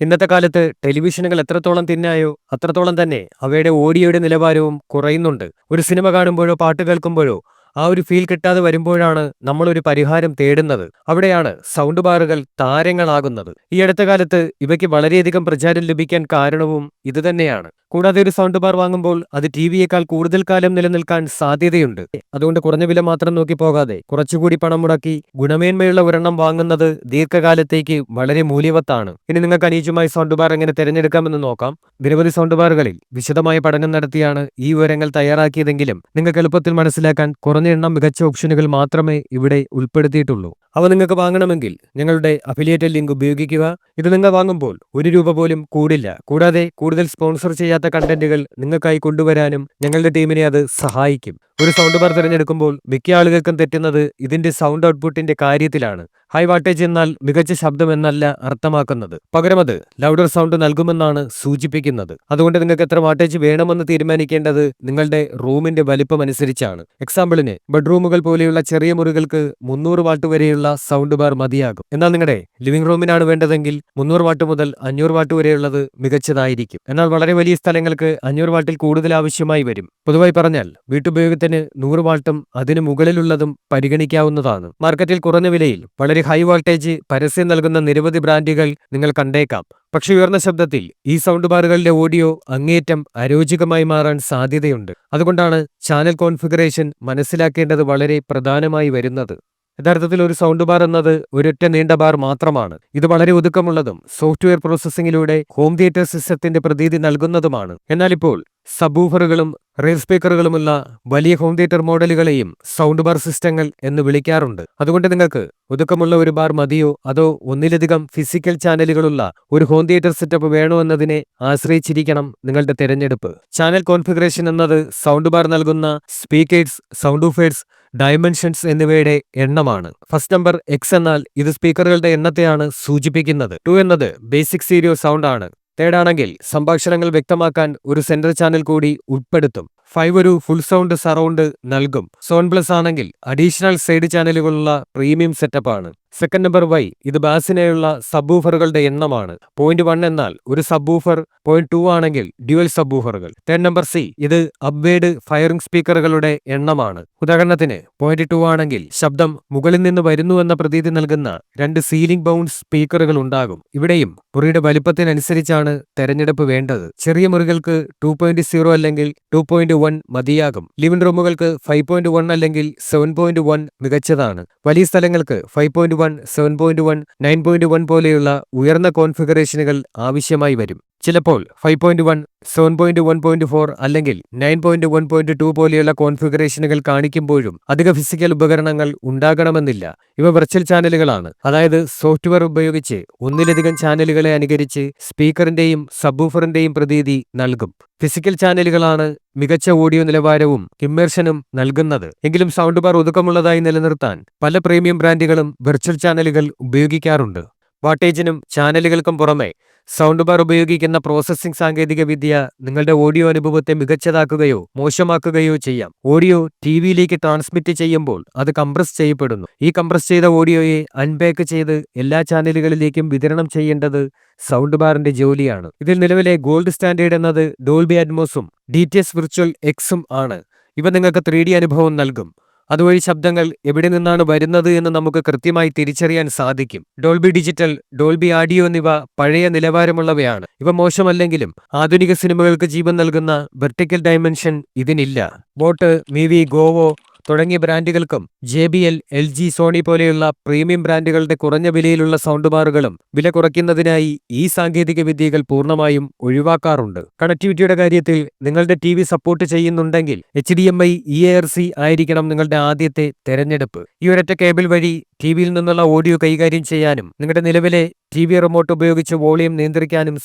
ഇന്നത്തെ കാലത്ത് ടെലിവിഷനുകൾ എത്രത്തോളം തിന്നായോ അത്രത്തോളം തന്നെ അവയുടെ ഓഡിയോയുടെ നിലവാരവും കുറയുന്നുണ്ട്. ഒരു സിനിമ കാണുമ്പോഴോ പാട്ട് കേൾക്കുമ്പോഴോ ആ ഒരു ഫീൽ കിട്ടാതെ വരുമ്പോഴാണ് നമ്മളൊരു പരിഹാരം തേടുന്നത്. അവിടെയാണ് സൗണ്ട് ബാറുകൾ താരങ്ങളാകുന്നത്. ഈ അടുത്ത കാലത്ത് ഇവയ്ക്ക് വളരെയധികം പ്രചാരം ലഭിക്കാൻ കാരണവും ഇതുതന്നെയാണ്. കൂടാതെ ഒരു സൗണ്ട് ബാർ വാങ്ങുമ്പോൾ അത് ടിവിയേക്കാൾ കൂടുതൽ കാലം നിലനിൽക്കാൻ സാധ്യതയുണ്ട്. അതുകൊണ്ട് കുറഞ്ഞ വില മാത്രം നോക്കി പോകാതെ കുറച്ചുകൂടി പണം മുടക്കി ഗുണമേന്മയുള്ള ഒരെണ്ണം വാങ്ങുന്നത് ദീർഘകാലത്തേക്ക് വളരെ മൂല്യവത്താണ്. ഇനി നിങ്ങൾക്ക് അനുയോജ്യമായ സൗണ്ട് ബാർ എങ്ങനെ തിരഞ്ഞെടുക്കാമെന്ന് നോക്കാം. നിരവധി സൗണ്ട് ബാറുകളിൽ വിശദമായ പഠനം നടത്തിയാണ് ഈ വിവരങ്ങൾ തയ്യാറാക്കിയതെങ്കിലും നിങ്ങൾക്ക് എളുപ്പത്തിൽ മനസ്സിലാക്കാൻ കുറഞ്ഞ എണ്ണം മികച്ച ഓപ്ഷനുകൾ മാത്രമേ ഇവിടെ ഉൾപ്പെടുത്തിയിട്ടുള്ളൂ. അവ നിങ്ങൾക്ക് വാങ്ങണമെങ്കിൽ ഞങ്ങളുടെ അഫിലിയേറ്റഡ് ലിങ്ക് ഉപയോഗിക്കുക. ഇത് നിങ്ങൾ വാങ്ങുമ്പോൾ ₹1 പോലും കൂടില്ല. കൂടാതെ കൂടുതൽ സ്പോൺസർ ചെയ്യാത്ത കണ്ടന്റുകൾ നിങ്ങൾക്കായി കൊണ്ടുവരാനും ഞങ്ങളുടെ ടീമിനെ അത് സഹായിക്കും. ഒരു സൗണ്ട് ബാർ തിരഞ്ഞെടുക്കുമ്പോൾ മിക്ക ആളുകൾക്കും തെറ്റുന്നത് ഇതിന്റെ സൗണ്ട് ഔട്ട്പുട്ടിന്റെ കാര്യത്തിലാണ്. ഹൈ വാട്ടേജ് എന്നാൽ മികച്ച ശബ്ദം എന്നല്ല അർത്ഥമാക്കുന്നത്. പകരം അത് ലൗഡർ സൗണ്ട് നൽകുമെന്നാണ് സൂചിപ്പിക്കുന്നത്. അതുകൊണ്ട് നിങ്ങൾക്ക് എത്ര വാട്ടേജ് വേണമെന്ന് തീരുമാനിക്കേണ്ടത് നിങ്ങളുടെ റൂമിന്റെ വലിപ്പം അനുസരിച്ചാണ്. എക്സാമ്പിളിന് ബെഡ്റൂമുകൾ പോലെയുള്ള ചെറിയ മുറികൾക്ക് 300 വാട്ട് വരെയുള്ള സൗണ്ട് ബാർ മതിയാകും. എന്നാൽ നിങ്ങളുടെ ലിവിംഗ് റൂമിനാണ് വേണ്ടതെങ്കിൽ 300 വാട്ട് മുതൽ 500 വാട്ട് വരെയുള്ളത് മികച്ചതായിരിക്കും. എന്നാൽ വളരെ വലിയ സ്ഥലങ്ങൾക്ക് 500 വാട്ടിൽ കൂടുതൽ ആവശ്യമായി വരും. പൊതുവായി പറഞ്ഞാൽ വീട്ടുപയോഗത്തിന് 100 വാട്ടും അതിനു മുകളിലുള്ളതും പരിഗണിക്കാവുന്നതാണ്. മാർക്കറ്റിൽ കുറഞ്ഞ വിലയിൽ വളരെ ഹൈ വോൾട്ടേജ് പരസ്യം നൽകുന്ന നിരവധി ബ്രാൻഡുകൾ നിങ്ങൾ കണ്ടേക്കാം. പക്ഷെ ഉയർന്ന ശബ്ദത്തിൽ ഈ സൗണ്ട് ബാറുകളുടെ ഓഡിയോ അങ്ങേയറ്റം അരോചകമായി മാറാൻ സാധ്യതയുണ്ട്. അതുകൊണ്ടാണ് ചാനൽ കോൺഫിഗറേഷൻ മനസ്സിലാക്കേണ്ടത് വളരെ പ്രധാനമായി വരുന്നത്. യഥാർത്ഥത്തിൽ ഒരു സൗണ്ട് ബാർ എന്നത് ഒരൊറ്റ നീണ്ട ബാർ മാത്രമാണ്. ഇത് വളരെ ഒതുക്കമുള്ളതും സോഫ്റ്റ്വെയർ പ്രോസസ്സിംഗിലൂടെ ഹോം തിയേറ്റർ സിസ്റ്റത്തിന്റെ പ്രതീതി നൽകുന്നതുമാണ്. എന്നാൽ ഇപ്പോൾ സബ്വൂഫറുകളും റെയർ സ്പീക്കറുകളുമുള്ള വലിയ ഹോം തിയേറ്റർ മോഡലുകളെയും സൗണ്ട് ബാർ സിസ്റ്റങ്ങൾ എന്ന് വിളിക്കാറുണ്ട്. അതുകൊണ്ട് നിങ്ങൾക്ക് ഒതുക്കമുള്ള ഒരു ബാർ മതിയോ അതോ ഒന്നിലധികം ഫിസിക്കൽ ചാനലുകളുള്ള ഒരു ഹോം തിയേറ്റർ സെറ്റപ്പ് വേണോ എന്നതിനെ ആശ്രയിച്ചിരിക്കണം നിങ്ങളുടെ തിരഞ്ഞെടുപ്പ്. ചാനൽ കോൺഫിഗറേഷൻ എന്നത് സൗണ്ട് ബാർ നൽകുന്ന സ്പീക്കേഴ്സ്, സൗണ്ട് ഊഫേഴ്സ്, ഡയമെൻഷൻസ് എന്നിവയുടെ എണ്ണമാണ്. ഫസ്റ്റ് നമ്പർ X എന്നാൽ ഇത് സ്പീക്കറുകളുടെ എണ്ണത്തെയാണ് സൂചിപ്പിക്കുന്നത്. 2 എന്നത് ബേസിക് സ്റ്റീരിയോ സൗണ്ട് ആണ്. തേർഡ് ആണെങ്കിൽ സംഭാഷണങ്ങൾ വ്യക്തമാക്കാൻ ഒരു സെൻട്രൽ ചാനൽ കൂടി ഉൾപ്പെടുത്തും. 5 ഒരു ഫുൾ സൗണ്ട് സറൗണ്ട് നൽകും. 7+ ആണെങ്കിൽ അഡീഷണൽ സൈഡ് ചാനലുകളുള്ള പ്രീമിയം സെറ്റപ്പാണ്. സെക്കൻഡ് നമ്പർ Y ഇത് ബാസിനായുള്ള സബ്വൂഫറുകളുടെ എണ്ണമാണ്. 0.1 എന്നാൽ ഒരു സബ്വൂഫർ. 0.2 ആണെങ്കിൽ ഡ്യുവൽ സബ്വൂഫറുകൾ. തേർഡ് നമ്പർ C ഇത് അപ്വേഡ് ഫയറിംഗ് സ്പീക്കറുകളുടെ എണ്ണമാണ്. ഉദാഹരണത്തിന് 0.2 ആണെങ്കിൽ ശബ്ദം മുകളിൽ നിന്ന് വരുന്നുവെന്ന പ്രതീതി നൽകുന്ന 2 സീലിംഗ് ബൗണ്ട് സ്പീക്കറുകൾ ഉണ്ടാകും. ഇവിടെയും മുറിയുടെ വലിപ്പത്തിനനുസരിച്ചാണ് തെരഞ്ഞെടുപ്പ് വേണ്ടത്. ചെറിയ മുറികൾക്ക് 2.0 അല്ലെങ്കിൽ 2.1 മതിയാകും. ലിവിംഗ് റൂമുകൾക്ക് 5.1 അല്ലെങ്കിൽ 7.1 മികച്ചതാണ്. വലിയ സ്ഥലങ്ങൾക്ക് 5.1, 7.1, 9.1 പോലെയുള്ള ഉയർന്ന കോൺഫിഗറേഷനുകൾ ആവശ്യമായി വരും. ചിലപ്പോൾ 5.1, 7.1.4 അല്ലെങ്കിൽ 9.1.2 പോലെയുള്ള കോൺഫിഗറേഷനുകൾ കാണിക്കുമ്പോഴും അധിക ഫിസിക്കൽ ഉപകരണങ്ങൾ ഉണ്ടാകണമെന്നില്ല. ഇവ വെർച്വൽ ചാനലുകളാണ്. അതായത് സോഫ്റ്റ്വെയർ ഉപയോഗിച്ച് ഒന്നിലധികം ചാനലുകളെ അനുകരിച്ച് സ്പീക്കറിന്റെയും സബ്വൂഫറിന്റെയും പ്രതീതി നൽകും. ഫിസിക്കൽ ചാനലുകളാണ് മികച്ച ഓഡിയോ നിലവാരവും ഇമ്മേർഷനും നൽകുന്നത്. എങ്കിലും സൗണ്ട് ബാർ ഒതുക്കമുള്ളതായി നിലനിർത്താൻ പല പ്രീമിയം ബ്രാൻഡുകളും വെർച്വൽ ചാനലുകൾ ഉപയോഗിക്കാറുണ്ട്. വാട്ടേജിനും ചാനലുകൾക്കും പുറമെ സൗണ്ട് ബാർ ഉപയോഗിക്കുന്ന പ്രോസസ്സിംഗ് സാങ്കേതികവിദ്യ നിങ്ങളുടെ ഓഡിയോ അനുഭവത്തെ മികച്ചതാക്കുകയോ മോശമാക്കുകയോ ചെയ്യാം. ഓഡിയോ ടിവിയിലേക്ക് ട്രാൻസ്മിറ്റ് ചെയ്യുമ്പോൾ അത് കംപ്രസ് ചെയ്യപ്പെടുന്നു. ഈ കംപ്രസ് ചെയ്ത ഓഡിയോയെ അൺപാക്ക് ചെയ്ത് എല്ലാ ചാനലുകളിലേക്കും വിതരണം ചെയ്യേണ്ടത് സൗണ്ട് ബാറിന്റെ ജോലിയാണ്. ഇതിൽ നിലവിലെ ഗോൾഡ് സ്റ്റാൻഡേർഡ് എന്നത് ഡോൾബി അറ്റ്മോസും DTS വിർച്വൽ Xഉം ആണ്. ഇവ നിങ്ങൾക്ക് 3D അനുഭവം നൽകും. അതുവഴി ശബ്ദങ്ങൾ എവിടെ നിന്നാണ് വരുന്നത് എന്ന് നമുക്ക് കൃത്യമായി തിരിച്ചറിയാൻ സാധിക്കും. ഡോൾബി ഡിജിറ്റൽ, ഡോൾബി ആഡിയോ എന്നിവ പഴയ നിലവാരമുള്ളവയാണ്. ഇവ മോശമല്ലെങ്കിലും ആധുനിക സിനിമകൾക്ക് ജീവൻ നൽകുന്ന വെർട്ടിക്കൽ ഡയമെൻഷൻ ഇതിനില്ല. ബോട്ട്, മിവി, ഗോവോ തുടങ്ങിയ ബ്രാൻഡുകൾക്കും JBL, LG, സോണി പോലെയുള്ള പ്രീമിയം ബ്രാൻഡുകളുടെ കുറഞ്ഞ വിലയിലുള്ള സൗണ്ട് ബാറുകളും വില കുറയ്ക്കുന്നതിനായി ഈ സാങ്കേതിക വിദ്യകൾ പൂർണ്ണമായും ഒഴിവാക്കാറുണ്ട്. കണക്ടിവിറ്റിയുടെ കാര്യത്തിൽ നിങ്ങളുടെ TV സപ്പോർട്ട് ചെയ്യുന്നുണ്ടെങ്കിൽ HDMI EARC ആയിരിക്കണം നിങ്ങളുടെ ആദ്യത്തെ തെരഞ്ഞെടുപ്പ്. ഈ ഒരൊറ്റ കേബിൾ വഴി ടിവിയിൽ നിന്നുള്ള ഓഡിയോ കൈകാര്യം ചെയ്യാനും നിങ്ങളുടെ നിലവിലെ TV റിമോട്ട് ഉപയോഗിച്ച് വോളിയം നിയന്ത്രിക്കാനും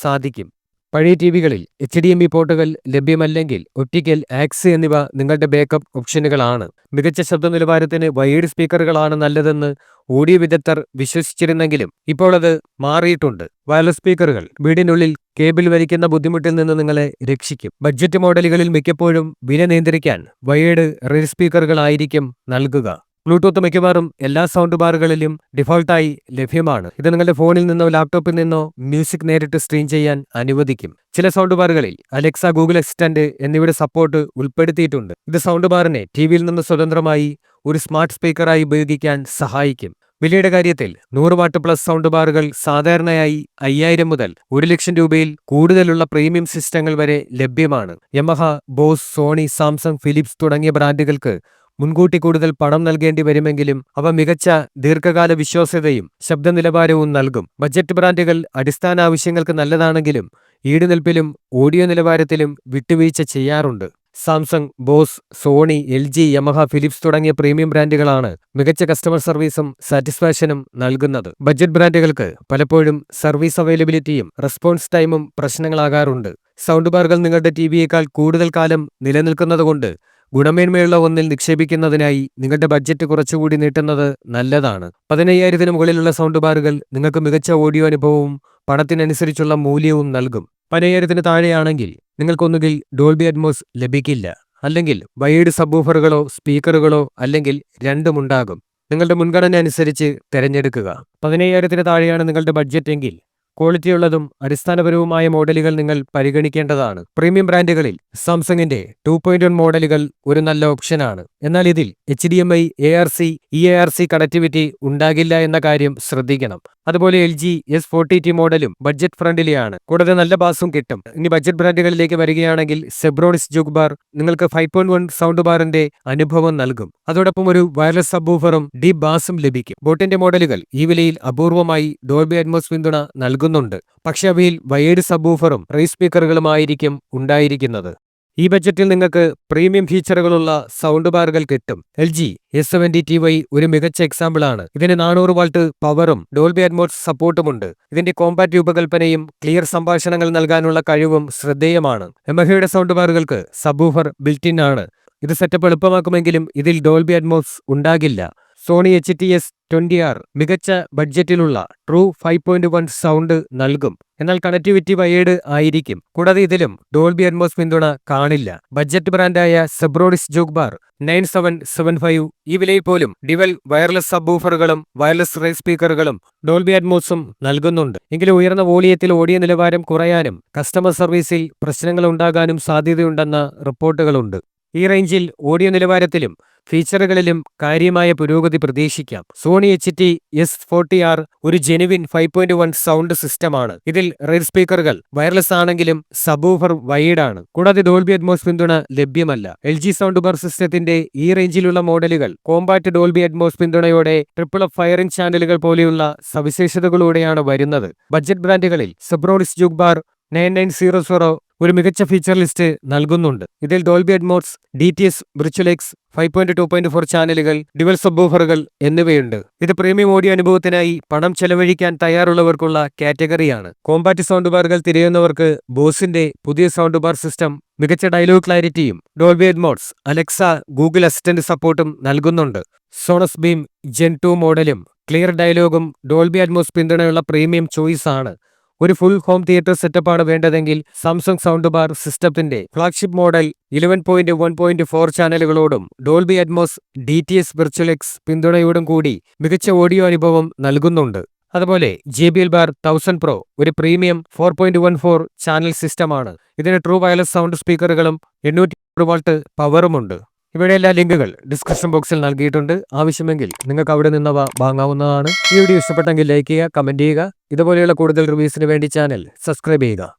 സാധിക്കും. പഴയ ടിവികളിൽ HDMI പോർട്ടുകൾ ലഭ്യമല്ലെങ്കിൽ ഒപ്റ്റിക്കൽ, ആക്സ് എന്നിവ നിങ്ങളുടെ ബാക്കപ്പ് ഓപ്ഷനുകളാണ്. മികച്ച ശബ്ദ നിലവാരത്തിന് വയേർഡ് സ്പീക്കറുകളാണ് നല്ലതെന്ന് ഓഡിയോ വിദഗ്ധർ വിശ്വസിച്ചിരുന്നെങ്കിലും ഇപ്പോൾ അത് മാറിയിട്ടുണ്ട്. വയർലെസ് സ്പീക്കറുകൾ വീടിനുള്ളിൽ കേബിൾ വലിക്കുന്ന ബുദ്ധിമുട്ടിൽ നിന്ന് നിങ്ങളെ രക്ഷിക്കും. ബഡ്ജറ്റ് മോഡലുകളിൽ മിക്കപ്പോഴും വില നിയന്ത്രിക്കാൻ വയേർഡ് റെയർ സ്പീക്കറുകളായിരിക്കും നൽകുക. ബ്ലൂടൂത്ത് മിക്കവാറും എല്ലാ സൗണ്ട് ബാറുകളിലും ഡിഫോൾട്ടായി ലഭ്യമാണ്. ഇത് നിങ്ങളുടെ ഫോണിൽ നിന്നോ ലാപ്ടോപ്പിൽ നിന്നോ മ്യൂസിക് നേരിട്ട് സ്ട്രീം ചെയ്യാൻ അനുവദിക്കും. ചില സൗണ്ട് ബാറുകളിൽ അലക്സ, ഗൂഗിൾ അസിസ്റ്റന്റ് എന്നിവയുടെ സപ്പോർട്ട് ഉൾപ്പെടുത്തിയിട്ടുണ്ട്. ഇത് സൗണ്ട് ബാറിനെ ടിവിയിൽ നിന്ന് സ്വതന്ത്രമായി ഒരു സ്മാർട്ട് സ്പീക്കറായി ഉപയോഗിക്കാൻ സഹായിക്കും. വിലയുടെ കാര്യത്തിൽ 100 വാട്ട് പ്ലസ് സൗണ്ട് ബാറുകൾ സാധാരണയായി 5000 മുതൽ 1,00,000 രൂപയിൽ കൂടുതലുള്ള പ്രീമിയം സിസ്റ്റങ്ങൾ വരെ ലഭ്യമാണ്. Yamaha, Bose, Sony, Samsung, Philips തുടങ്ങിയ ബ്രാൻഡുകൾക്ക് മുൻകൂട്ടി കൂടുതൽ പണം നൽകേണ്ടി വരുമെങ്കിലും അവ മികച്ച ദീർഘകാല വിശ്വാസ്യതയും ശബ്ദ നിലവാരവും നൽകും. ബജറ്റ് ബ്രാൻഡുകൾ അടിസ്ഥാന ആവശ്യങ്ങൾക്ക് നല്ലതാണെങ്കിലും ഈടുനിൽപ്പിലും ഓഡിയോ നിലവാരത്തിലും വിട്ടുവീഴ്ച ചെയ്യാറുണ്ട്. Samsung, Bose, Sony, LG, Yamaha, Philips തുടങ്ങിയ പ്രീമിയം ബ്രാൻഡുകളാണ് മികച്ച കസ്റ്റമർ സർവീസും സാറ്റിസ്ഫാക്ഷനും നൽകുന്നത്. ബജറ്റ് ബ്രാൻഡുകൾക്ക് പലപ്പോഴും സർവീസ് അവൈലബിലിറ്റിയും റെസ്പോൺസ് ടൈമും പ്രശ്നങ്ങളാകാറുണ്ട്. സൗണ്ട് ബാറുകൾ നിങ്ങളുടെ ടിവിയേക്കാൾ കൂടുതൽ കാലം നിലനിൽക്കുന്നതുകൊണ്ട് ഗുണമേന്മയുള്ള ഒന്നിൽ നിക്ഷേപിക്കുന്നതിനായി നിങ്ങളുടെ ബഡ്ജറ്റ് കുറച്ചുകൂടി നീട്ടുന്നത് നല്ലതാണ്. 15,000-ന് മുകളിലുള്ള സൗണ്ട് ബാറുകൾ നിങ്ങൾക്ക് മികച്ച ഓഡിയോ അനുഭവവും പണത്തിനനുസരിച്ചുള്ള മൂല്യവും നൽകും. 15,000-ന് താഴെയാണെങ്കിൽ നിങ്ങൾക്കൊന്നുകിൽ ഡോൾബി അറ്റ്മോസ് ലഭിക്കില്ല, അല്ലെങ്കിൽ വൈഡ് സബ്വൂഫറുകളോ സ്പീക്കറുകളോ, അല്ലെങ്കിൽ രണ്ടുമുണ്ടാകും. നിങ്ങളുടെ മുൻഗണന അനുസരിച്ച് തിരഞ്ഞെടുക്കുക. 15,000-ന് താഴെയാണ് നിങ്ങളുടെ ബഡ്ജറ്റ് എങ്കിൽ ക്വാളിറ്റിയുള്ളതും അടിസ്ഥാനപരവുമായ മോഡലുകൾ നിങ്ങൾ പരിഗണിക്കേണ്ടതാണ്. പ്രീമിയം ബ്രാൻഡുകളിൽ സാംസങ്ങിന്റെ 2.1 മോഡലുകൾ ഒരു നല്ല ഓപ്ഷനാണ്. എന്നാൽ ഇതിൽ HDMI, ARC, EARC കണക്ടിവിറ്റി ഉണ്ടാകില്ല എന്ന കാര്യം ശ്രദ്ധിക്കണം. അതുപോലെ LG S40T മോഡലും ബഡ്ജറ്റ് ഫ്രണ്ട്ലിയാണ്. കൂടാതെ നല്ല ബാസും കിട്ടും. ഇനി ബഡ്ജറ്റ് ബ്രാൻഡുകളിലേക്ക് വരികയാണെങ്കിൽ സെബ്രോണിക്സ് ജുഗ്ബാർ നിങ്ങൾക്ക് 5.1 സൗണ്ട് ബാറിന്റെ അനുഭവം നൽകും. അതോടൊപ്പം ഒരു വയർലെസ് സബ്വൂഫറും ഡീപ് ബാസും ലഭിക്കും. ബോട്ടിന്റെ മോഡലുകൾ ഈ വിലയിൽ അപൂർവമായി ഡോൾബി അറ്റ്മോസ് പിന്തുണ നൽകുന്നുണ്ട്. പക്ഷെ അവയിൽ വയേർഡ് സബ്വൂഫറും റേസ് സ്പീക്കറുകളുമായിരിക്കും ഉണ്ടായിരിക്കുന്നത്. ഈ ബജറ്റിൽ നിങ്ങൾക്ക് പ്രീമിയം ഫീച്ചറുകളുള്ള സൗണ്ട് ബാറുകൾ കിട്ടും. LG S70TY ഒരു മികച്ച എക്സാമ്പിളാണ്. ഇതിന് 400 വാട്ട് പവറും ഡോൾബി അറ്റ്മോസ് സപ്പോർട്ടുമുണ്ട്. ഇതിന്റെ കോമ്പാക്ട് രൂപകൽപ്പനയും ക്ലിയർ സംഭാഷണങ്ങൾ നൽകാനുള്ള കഴിവും ശ്രദ്ധേയമാണ്. യമഹയുടെ സൗണ്ട് ബാറുകൾക്ക് സബ്വൂഫർ ബിൽറ്റ് ഇൻ ആണ്. ഇത് സെറ്റപ്പ് എളുപ്പമാക്കുമെങ്കിലും ഇതിൽ ഡോൾബി അറ്റ്മോസ് ഉണ്ടാകില്ല. സോണി HTS20R മികച്ച ബഡ്ജറ്റിലുള്ള ട്രൂ 5.1 സൗണ്ട് നൽകും. എന്നാൽ കണക്ടിവിറ്റി വയേർഡ് ആയിരിക്കും. കൂടാതെ ഇതിലും ഡോൾബി അറ്റ്മോസ് പിന്തുണ കാണില്ല. ബഡ്ജറ്റ് ബ്രാൻഡായ സെബ്രോണിക്സ് ജുഗ്ബാർ 9775 ഈ വിലയിൽ പോലും ഡിവൽ വയർലെസ് സബ്വൂഫറുകളും വയർലെസ് റേസ് സ്പീക്കറുകളും ഡോൾബി അറ്റ്മോസും നൽകുന്നുണ്ട്. എങ്കിലും ഉയർന്ന വോളിയത്തിൽ ഓഡിയോ നിലവാരം കുറയാനും കസ്റ്റമർ സർവീസിൽ പ്രശ്നങ്ങൾ ഉണ്ടാകാനും സാധ്യതയുണ്ടെന്ന റിപ്പോർട്ടുകളുണ്ട്. ഈ റേഞ്ചിൽ ഓഡിയോ നിലവാരത്തിലും ഫീച്ചറുകളിലും കാര്യമായ പുരോഗതി പ്രതീക്ഷിക്കാം. സോണി HTS40R ഒരു ജെനുവിൻ 5.1 സൗണ്ട് സിസ്റ്റമാണ്. ഇതിൽ റെയർ സ്പീക്കറുകൾ വയർലെസ് ആണെങ്കിലും സബ്വൂഫർ വൈഡ് ആണ്. കൂടാതെ ഡോൾബി അറ്റ്മോസ് പിന്തുണ ലഭ്യമല്ല. LG സൗണ്ട് ബാർ സിസ്റ്റത്തിന്റെ ഈ റേഞ്ചിലുള്ള മോഡലുകൾ കോമ്പാക്ട് ഡോൾബി അറ്റ്മോസ് പിന്തുണയോടെ ട്രിപ്പിൾ അപ്പ് ഫയറിംഗ് ചാനലുകൾ പോലെയുള്ള സവിശേഷതകളോടെയാണ് വരുന്നത്. ബഡ്ജറ്റ് ബ്രാൻഡുകളിൽ സെബ്രോണിക്സ് ജുഗ്ബാർ 9900 ഒരു മികച്ച ഫീച്ചർ ലിസ്റ്റ് നൽകുന്നുണ്ട്. ഇതിൽ ഡോൾബി അറ്റ്മോസ്, DTS, വിർച്വൽ-X, 5.2.4 ചാനലുകൾ, ഡ്യുവൽ സബ്വൂഫറുകൾ എന്നിവയുണ്ട്. ഇത് പ്രീമിയം ഓഡിയോ അനുഭവത്തിനായി പണം ചെലവഴിക്കാൻ തയ്യാറുള്ളവർക്കുള്ള കാറ്റഗറിയാണ്. കോമ്പാക്ട് സൗണ്ട് ബാറുകൾ തിരയുന്നവർക്ക് ബോസിന്റെ പുതിയ സൗണ്ട് ബാർ സിസ്റ്റം മികച്ച ഡയലോഗ് ക്ലാരിറ്റിയും Dolby Atmos, Alexa, Google assistant സപ്പോർട്ടും നൽകുന്നുണ്ട്. സോണസ് ബീം Gen 2 മോഡലും ക്ലിയർ ഡയലോഗും ഡോൾബി അറ്റ്മോസ് പിന്തുണയുള്ള പ്രീമിയം ചോയ്സ് ആണ്. ഒരു ഫുൾ ഹോം തിയേറ്റർ സെറ്റപ്പാണ് വേണ്ടതെങ്കിൽ സാംസങ് സൗണ്ട് ബാർ സിസ്റ്റത്തിന്റെ ഫ്ലാഗ്ഷിപ്പ് മോഡൽ 11.1.4 ചാനലുകളോടും ഡോൾബി അറ്റ്മോസ്, DTS, വിർച്വൽ-X പിന്തുണയോടും കൂടി മികച്ച ഓഡിയോ അനുഭവം നൽകുന്നുണ്ട്. അതുപോലെ JBL ബാർ 1000 Pro ഒരു പ്രീമിയം 4.14 ചാനൽ സിസ്റ്റമാണ്. ഇതിന് ട്രൂ വയർലെസ് സൗണ്ട് സ്പീക്കറുകളും 800 വാട്ട് പവറുമുണ്ട്. ഇവയുടെ എല്ലാ ലിങ്കുകൾ ഡിസ്ക്രിപ്ഷൻ ബോക്സിൽ നൽകിയിട്ടുണ്ട്. ആവശ്യമെങ്കിൽ നിങ്ങൾക്ക് അവിടെ നിന്നവ വാങ്ങാവുന്നതാണ്. ഈ വീഡിയോ ഇഷ്ടപ്പെട്ടെങ്കിൽ ലൈക്ക് ചെയ്യുക, കമന്റ് ചെയ്യുക. ഇതുപോലെയുള്ള കൂടുതൽ റിവ്യൂസിന് വേണ്ടി ചാനൽ സബ്സ്ക്രൈബ് ചെയ്യുക.